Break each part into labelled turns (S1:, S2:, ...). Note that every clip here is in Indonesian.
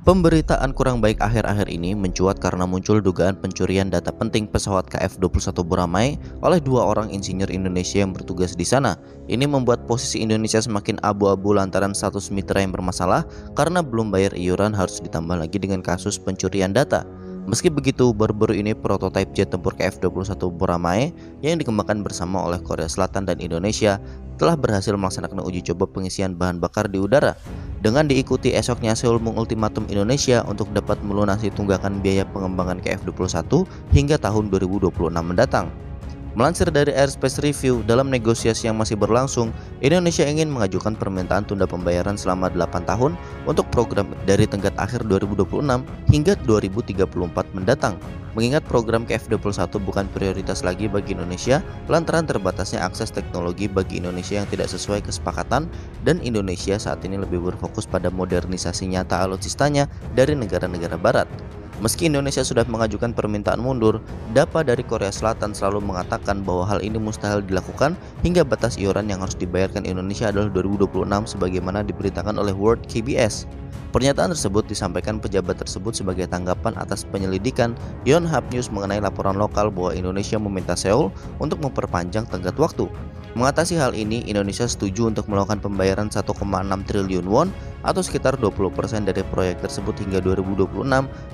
S1: Pemberitaan kurang baik akhir-akhir ini mencuat karena muncul dugaan pencurian data penting pesawat KF-21 Boramae oleh dua orang insinyur Indonesia yang bertugas di sana. Ini membuat posisi Indonesia semakin abu-abu lantaran status mitra yang bermasalah karena belum bayar iuran harus ditambah lagi dengan kasus pencurian data. Meski begitu, baru-baru ini prototipe jet tempur KF-21 Boramae yang dikembangkan bersama oleh Korea Selatan dan Indonesia telah berhasil melaksanakan uji coba pengisian bahan bakar di udara. Dengan diikuti esoknya Seoul mengultimatum Indonesia untuk dapat melunasi tunggakan biaya pengembangan KF-21 hingga tahun 2026 mendatang. Melansir dari Airspace Review, dalam negosiasi yang masih berlangsung, Indonesia ingin mengajukan permintaan tunda pembayaran selama 8 tahun untuk program dari tenggat akhir 2026 hingga 2034 mendatang. Mengingat program KF-21 bukan prioritas lagi bagi Indonesia lantaran terbatasnya akses teknologi bagi Indonesia yang tidak sesuai kesepakatan, dan Indonesia saat ini lebih berfokus pada modernisasi nyata alutsistanya dari negara-negara barat. Meski Indonesia sudah mengajukan permintaan mundur, data dari Korea Selatan selalu mengatakan bahwa hal ini mustahil dilakukan hingga batas iuran yang harus dibayarkan Indonesia adalah 2026 sebagaimana diberitakan oleh World KBS. Pernyataan tersebut disampaikan pejabat tersebut sebagai tanggapan atas penyelidikan Yonhap News mengenai laporan lokal bahwa Indonesia meminta Seoul untuk memperpanjang tenggat waktu. Mengatasi hal ini, Indonesia setuju untuk melakukan pembayaran 1,6 triliun won atau sekitar 20% dari proyek tersebut hingga 2026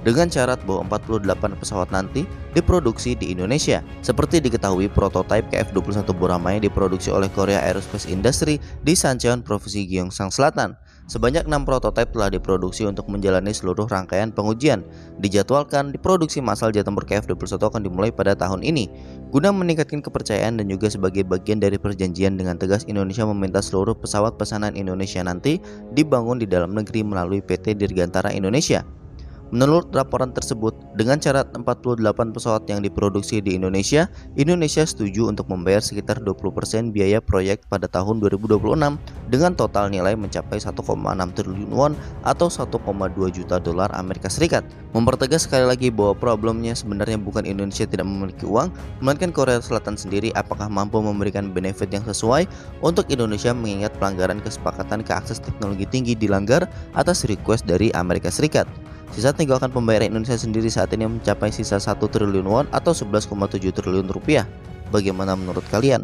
S1: dengan syarat bahwa 48 pesawat nanti diproduksi di Indonesia. Seperti diketahui, prototipe KF-21 Boramae diproduksi oleh Korea Aerospace Industry di Sancheon, Provinsi Gyeongsang Selatan. Sebanyak 6 prototipe telah diproduksi untuk menjalani seluruh rangkaian pengujian. Dijadwalkan diproduksi massal jet tempur KF-21 akan dimulai pada tahun ini. Guna meningkatkan kepercayaan dan juga sebagai bagian dari perjanjian dengan tegas, Indonesia meminta seluruh pesawat pesanan Indonesia nanti dibangun di dalam negeri melalui PT Dirgantara Indonesia. Menurut laporan tersebut, dengan syarat 48 pesawat yang diproduksi di Indonesia, Indonesia setuju untuk membayar sekitar 20% biaya proyek pada tahun 2026 dengan total nilai mencapai 1,6 triliun won atau 1,2 juta dolar Amerika Serikat. Mempertegas sekali lagi bahwa problemnya sebenarnya bukan Indonesia tidak memiliki uang, melainkan Korea Selatan sendiri apakah mampu memberikan benefit yang sesuai untuk Indonesia, mengingat pelanggaran kesepakatan keakses teknologi tinggi dilanggar atas request dari Amerika Serikat. Sisa tunggakan pembayaran Indonesia sendiri saat ini mencapai sisa 1 triliun won atau 11,7 triliun rupiah. Bagaimana menurut kalian?